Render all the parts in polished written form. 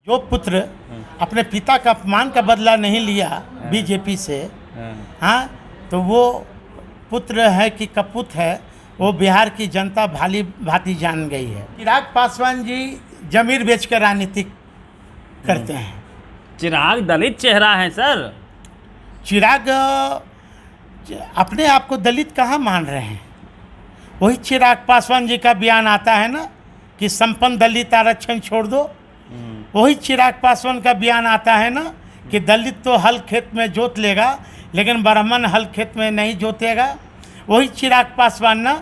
जो पुत्र अपने पिता का अपमान का बदला नहीं लिया बीजेपी से, हाँ, तो वो पुत्र है कि कपूत है, वो बिहार की जनता भाली भांति जान गई है। चिराग पासवान जी जमीर बेचकर राजनीति करते हैं। चिराग दलित चेहरा है सर। चिराग अपने आप को दलित कहाँ मान रहे हैं? वही चिराग पासवान जी का बयान आता है ना कि संपन्न दलित आरक्षण छोड़ दो। वही चिराग पासवान का बयान आता है ना कि दलित तो हल खेत में जोत लेगा लेकिन ब्राह्मण हल खेत में नहीं जोतेगा। वही चिराग पासवान ना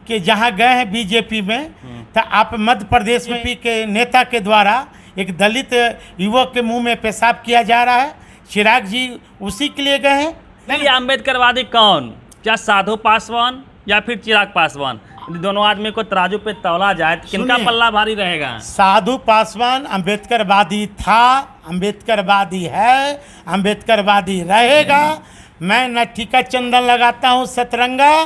कि जहाँ गए हैं बीजेपी में, तो आप मध्य प्रदेश में भी के नेता के द्वारा एक दलित युवक के मुंह में पेशाब किया जा रहा है। चिराग जी उसी के लिए गए हैं। ये अम्बेडकरवादी कौन, क्या साधु पासवान या फिर चिराग पासवान? दोनों आदमी को तराजू पे तौला जाए तो किनका पल्ला भारी रहेगा? साधु पासवान अम्बेडकरवादी था, अम्बेडकरवादी है, अम्बेडकरवादी रहेगा। मैं न टीका चंदन लगाता हूँ सतरंगा,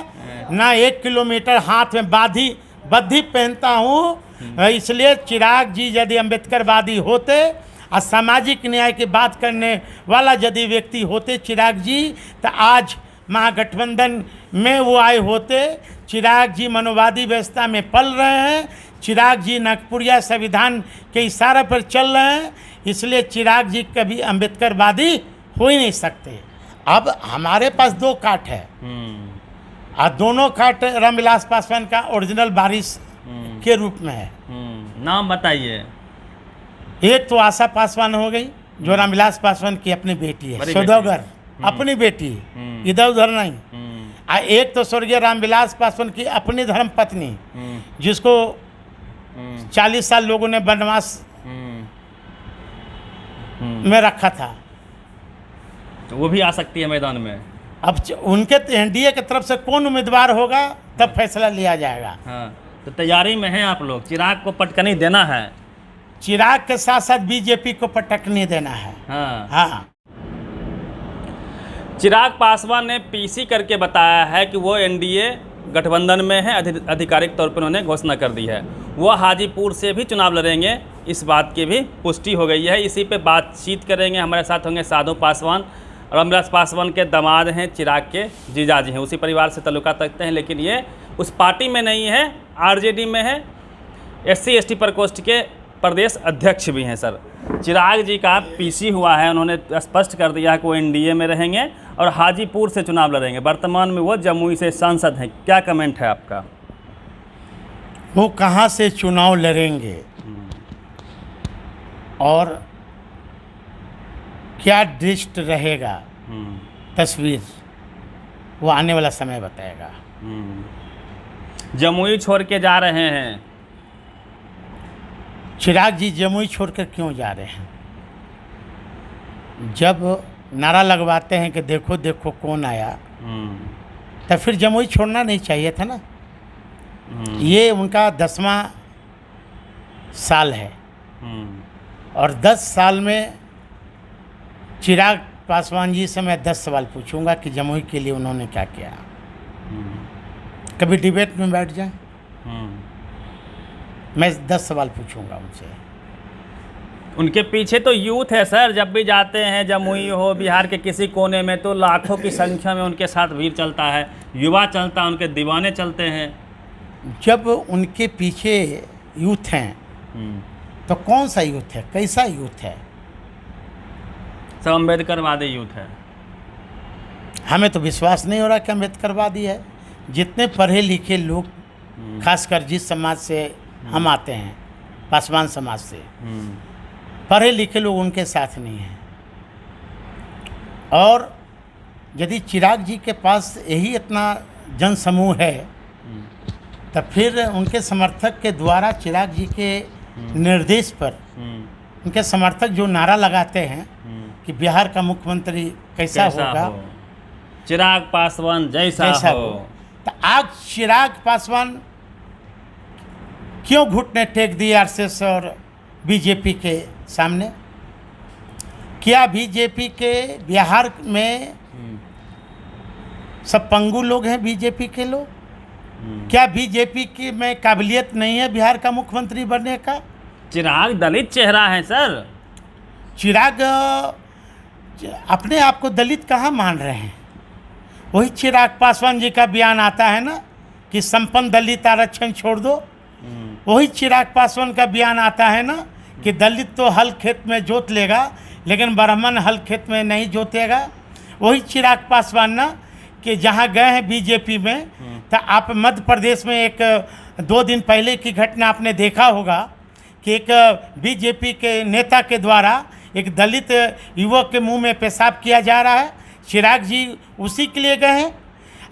न 1 किलोमीटर हाथ में बद्धी पहनता हूँ। इसलिए चिराग जी यदि अम्बेडकरवादी होते और सामाजिक न्याय की बात करने वाला यदि व्यक्ति होते चिराग जी, तो आज महागठबंधन में वो आए होते। चिराग जी मनोवादी व्यवस्था में पल रहे हैं। चिराग जी नागपुरिया संविधान के इशारे पर चल रहे हैं। इसलिए चिराग जी कभी अम्बेडकरवादी हो ही नहीं सकते। अब हमारे पास 2 काट है और दोनों काट रामविलास पासवान का ओरिजिनल वारिस के रूप में है। नाम बताइए। एक तो आशा पासवान हो गई जो रामविलास पासवान की अपनी बेटी है, सौदागर अपनी बेटी, इधर उधर नहीं। और एक तो स्वर्गीय रामविलास पासवान की अपनी धर्म पत्नी, जिसको 40 साल लोगों ने वनवास में रखा था, तो वो भी आ सकती है मैदान में। अब उनके एनडीए की तरफ से कौन उम्मीदवार होगा तब फैसला लिया जाएगा। हाँ, तो तैयारी में हैं आप लोग? चिराग को पटकनी देना है? चिराग के साथ साथ बीजेपी को पटकनी देना है। हाँ। चिराग पासवान ने पीसी करके बताया है कि वो एनडीए गठबंधन में है। आधिकारिक तौर पर उन्होंने घोषणा कर दी है। वो हाजीपुर से भी चुनाव लड़ेंगे, इस बात की भी पुष्टि हो गई है। इसी पे बातचीत करेंगे। हमारे साथ होंगे साधु पासवान, रामविलास पासवान के दामाद हैं, चिराग के जीजाजी हैं, उसी परिवार से ताल्लुकात रखते हैं। लेकिन ये उस पार्टी में नहीं है, आरजेडी में है, SC ST प्रकोष्ठ के प्रदेश अध्यक्ष भी हैं। सर, चिराग जी का पीसी हुआ है, उन्होंने स्पष्ट कर दिया है कि वो एनडीए में रहेंगे और हाजीपुर से चुनाव लड़ेंगे। वर्तमान में वो जमुई से सांसद हैं। क्या कमेंट है आपका? वो कहाँ से चुनाव लड़ेंगे और क्या दृष्ट रहेगा तस्वीर, वो आने वाला समय बताएगा। जमुई छोड़ के जा रहे हैं। चिराग जी जमुई छोड़कर क्यों जा रहे हैं? जब नारा लगवाते हैं कि देखो देखो कौन आया, तब फिर जमुई छोड़ना नहीं चाहिए था ना। ये उनका 10वां साल है और 10 साल में चिराग पासवान जी से मैं 10 सवाल पूछूंगा कि जमुई के लिए उन्होंने क्या किया। कभी डिबेट में बैठ जाए, मैं 10 सवाल पूछूंगा उनसे। उनके पीछे तो यूथ है सर। जब भी जाते हैं जमुई हो, बिहार के किसी कोने में, तो लाखों की संख्या में उनके साथ भीड़ चलता है, युवा चलता है, उनके दीवाने चलते हैं। जब उनके पीछे यूथ हैं तो कौन सा यूथ है, कैसा यूथ है? सब अम्बेडकरवादी यूथ है। हमें तो विश्वास नहीं हो रहा कि अम्बेडकरवादी है। जितने पढ़े लिखे लोग, खासकर जिस समाज से हम आते हैं, पासवान समाज से, पढ़े लिखे लोग उनके साथ नहीं हैं। और यदि चिराग जी के पास यही इतना जन समूह है, तो फिर उनके समर्थक के द्वारा चिराग जी के निर्देश पर उनके समर्थक जो नारा लगाते हैं कि बिहार का मुख्यमंत्री कैसा होगा, चिराग पासवान जैसा हो। तो आज चिराग पासवान क्यों घुटने टेक दिए आरएसएस और बीजेपी के सामने? क्या बीजेपी के बिहार में सब पंगु लोग हैं? बीजेपी के लोग क्या बीजेपी की में काबिलियत नहीं है बिहार का मुख्यमंत्री बनने का? चिराग दलित चेहरा है सर। चिराग अपने आप को दलित कहाँ मान रहे हैं? वही चिराग पासवान जी का बयान आता है ना कि संपन्न दलित आरक्षण छोड़ दो। वही चिराग पासवान का बयान आता है ना कि दलित तो हल खेत में जोत लेगा लेकिन ब्राह्मण हल खेत में नहीं जोतेगा। वही चिराग पासवान ना कि जहाँ गए हैं बीजेपी में, तो आप मध्य प्रदेश में एक 2 दिन पहले की घटना आपने देखा होगा कि एक बीजेपी के नेता के द्वारा एक दलित युवक के मुंह में पेशाब किया जा रहा है। चिराग जी उसी के लिए गए हैं।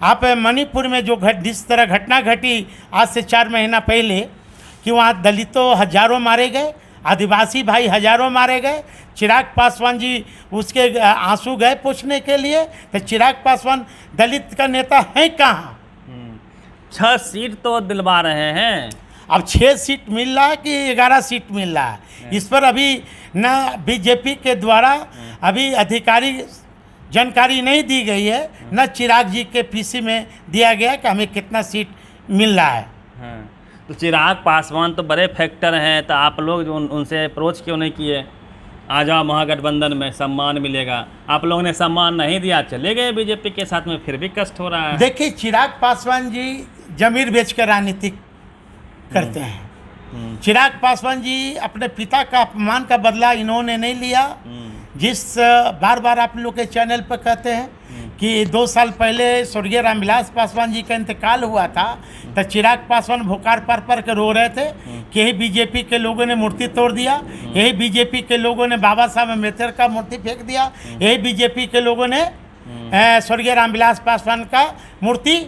आप मणिपुर में जो जिस तरह घटना घटी आज से 4 महीना पहले कि वहाँ दलितों हजारों मारे गए, आदिवासी भाई हजारों मारे गए, चिराग पासवान जी उसके आंसू गए पूछने के लिए। तो चिराग पासवान दलित का नेता है कहाँ? 6 सीट तो दिलवा रहे हैं। अब 6 सीट मिल रहा है कि 11 सीट मिल रहा है, इस पर अभी ना बीजेपी के द्वारा अभी अधिकारी जानकारी नहीं दी गई है, न चिराग जी के पीसी में दिया गया कि हमें कितना सीट मिल रहा है। हाँ। तो चिराग पासवान तो बड़े फैक्टर हैं, तो आप लोग जो उनसे अप्रोच क्यों नहीं किए? आ जाओ महागठबंधन में, सम्मान मिलेगा। आप लोगों ने सम्मान नहीं दिया, चले गए बीजेपी के साथ में, फिर भी कष्ट हो रहा है। देखिए चिराग पासवान जी जमीर बेचकर राजनीति करते हैं। चिराग पासवान जी अपने पिता का अपमान का बदला इन्होंने नहीं लिया। जिस बार बार आप लोग के चैनल पर कहते हैं कि 2 साल पहले स्वर्गीय रामविलास पासवान जी का इंतकाल हुआ था, तो चिराग पासवान भुखार पर के रो रहे थे कि यही बीजेपी के लोगों ने मूर्ति तोड़ दिया, यही बीजेपी के लोगों ने बाबा साहब अम्बेडकर का मूर्ति फेंक दिया, यही बीजेपी के लोगों ने स्वर्गीय रामविलास पासवान का मूर्ति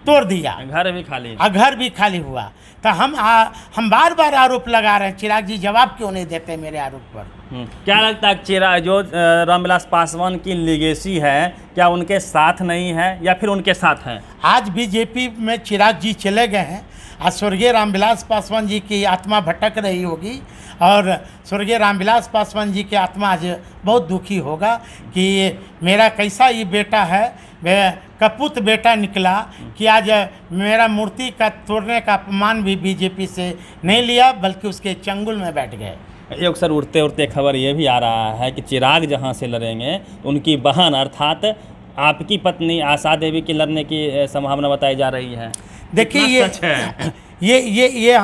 तोड़ दिया, घर भी खाली, घर भी खाली हुआ। तो हम बार बार आरोप लगा रहे हैं, चिराग जी जवाब क्यों नहीं देते मेरे आरोप पर? क्या लगता है चिराग जो रामविलास पासवान की लीगेसी है, क्या उनके साथ नहीं है या फिर उनके साथ है? आज बीजेपी में चिराग जी चले गए हैं, आज स्वर्गीय रामविलास पासवान जी की आत्मा भटक रही होगी और स्वर्गीय रामविलास पासवान जी की आत्मा आज बहुत दुखी होगा कि मेरा कैसा ये बेटा है, कपूत बेटा निकला कि आज मेरा मूर्ति का तोड़ने का अपमान भी बीजेपी से नहीं लिया बल्कि उसके चंगुल में बैठ गए। ये अक्सर उड़ते उड़ते खबर ये भी आ रहा है कि चिराग जहां से लड़ेंगे उनकी बहन अर्थात आपकी पत्नी आशा देवी की लड़ने की संभावना बताई जा रही है। देखिए ये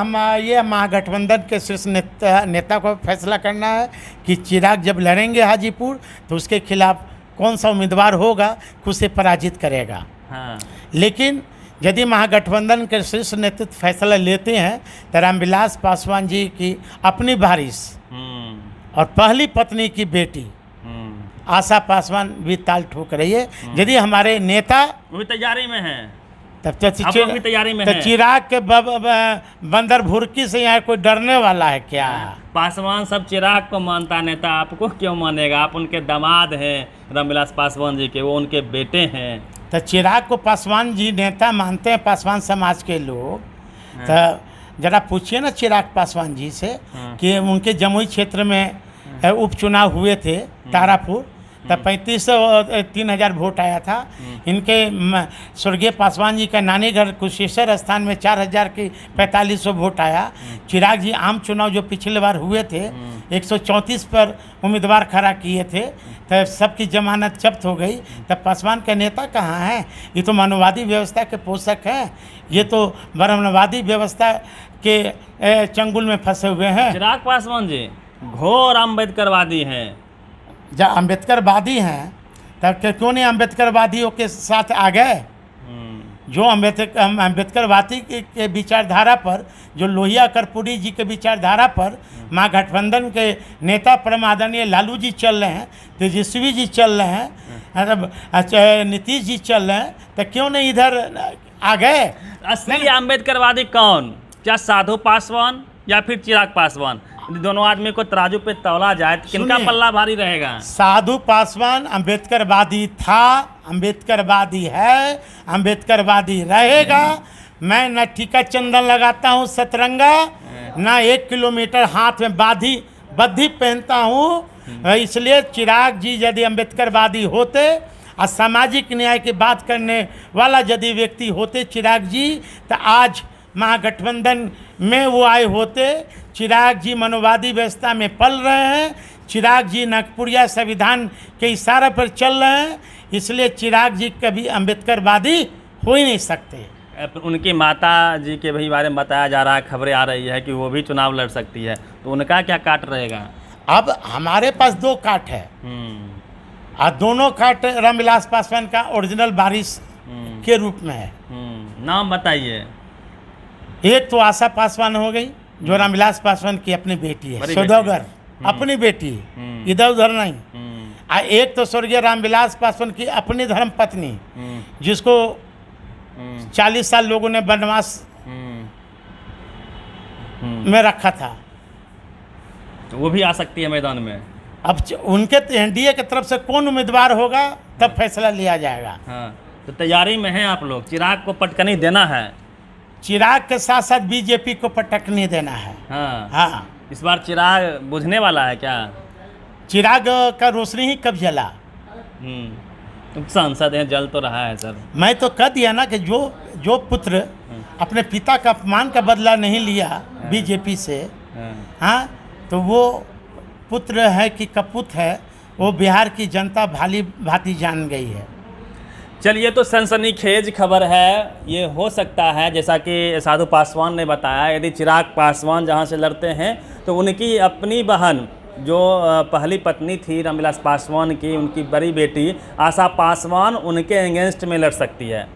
महागठबंधन के शीर्ष नेता को फैसला करना है कि चिराग जब लड़ेंगे हाजीपुर तो उसके खिलाफ कौन सा उम्मीदवार होगा उसे पराजित करेगा। हाँ। लेकिन यदि महागठबंधन के शीर्ष नेतृत्व फैसला लेते हैं तो रामविलास पासवान जी की अपनी बारिश और पहली पत्नी की बेटी आशा पासवान भी ताल ठोक रही है। यदि हमारे नेता वो भी तैयारी में हैं, तब तो तैयारी में है। चिराग के बंदर भुरकी से यहाँ कोई डरने वाला है क्या? पासवान सब चिराग को मानता नेता, आपको क्यों मानेगा? आप उनके दामाद हैं रामविलास पासवान जी के, वो उनके बेटे हैं। तो चिराग को पासवान जी नेता मानते हैं पासवान समाज के लोग। तो जरा पूछिए ना चिराग पासवान जी से कि उनके जमुई क्षेत्र में उपचुनाव हुए थे तारापुर, तब 35,000-3,000 वोट आया था। इनके स्वर्गीय पासवान जी का नानी घर कुशेश्वर स्थान में 4,000 की 4500 वोट आया। चिराग जी आम चुनाव जो पिछले बार हुए थे 134 पर उम्मीदवार खड़ा किए थे, तब सबकी जमानत जब्त हो गई। तब पासवान के नेता कहाँ हैं? ये तो मानववादी व्यवस्था के पोषक हैं, ये तो ब्राह्मणवादी व्यवस्था के चंगुल में फंसे हुए हैं। चिराग पासवान जी घोर अम्बेडकरवादी हैं। जब अम्बेडकरवादी हैं तब क्यों नहीं अम्बेडकरवादियों के साथ आ गए? जो अम्बेडकरवादी के विचारधारा पर, जो लोहिया कर्पूरी जी के विचारधारा पर महागठबंधन के नेता परम आदरणीय लालू जी चल रहे हैं, तेजस्वी जी चल रहे हैं, नीतीश जी चल रहे हैं, तो क्यों नहीं इधर आ गए? असली अम्बेडकरवादी कौन? क्या साधु पासवान या फिर चिराग पासवान? दोनों आदमी को तराजू पे तौला जाए तो किनका पल्ला भारी रहेगा? साधु पासवान अम्बेडकरवादी था, अम्बेडकरवादी है, अम्बेडकरवादी रहेगा। मैं न टीका चंदन लगाता हूँ सतरंगा, न 1 किलोमीटर हाथ में बद्धी पहनता हूँ। इसलिए चिराग जी यदि अम्बेडकरवादी होते और सामाजिक न्याय की बात करने वाला यदि व्यक्ति होते चिराग जी, तो आज महागठबंधन में वो आए होते। चिराग जी मनोवादी व्यवस्था में पल रहे हैं। चिराग जी नागपुरिया संविधान के इशारे पर चल रहे हैं, इसलिए चिराग जी कभी अम्बेडकरवादी हो ही नहीं सकते। उनकी माता जी के भी बारे में बताया जा रहा है, खबरें आ रही है कि वो भी चुनाव लड़ सकती है, तो उनका क्या काट रहेगा? अब हमारे पास 2 काट है और दोनों काट रामविलास पासवान का ओरिजिनल वारिस के रूप में है। नाम बताइए। एक तो आशा पासवान हो गई, जो रामविलास पासवान की अपनी बेटी है, सौदागर अपनी बेटी, इधर उधर नहीं। और एक तो स्वर्गीय रामविलास पासवान की अपनी धर्म पत्नी, जिसको 40 साल लोगों ने वनवास में रखा था, तो वो भी आ सकती है मैदान में। अब उनके एनडीए की तरफ से कौन उम्मीदवार होगा तब फैसला लिया जाएगा। हाँ, तो तैयारी में हैं आप लोग, चिराग को पटकनी देना है। चिराग के साथ साथ बीजेपी को पटकनी देना है। हाँ, इस बार चिराग बुझने वाला है क्या? चिराग का रोशनी ही कब जला? तुम सांसद हैं, जल तो रहा है सर। मैं तो कह दिया ना कि जो पुत्र अपने पिता का अपमान का बदला नहीं लिया बीजेपी से, हाँ, तो वो पुत्र है कि कपूत है, वो बिहार की जनता भाली भांति जान गई है। चलिए, तो सनसनीखेज खबर है। ये हो सकता है जैसा कि साधु पासवान ने बताया, यदि चिराग पासवान जहाँ से लड़ते हैं तो उनकी अपनी बहन, जो पहली पत्नी थी रामविलास पासवान की, उनकी बड़ी बेटी आशा पासवान उनके अगेंस्ट में लड़ सकती है।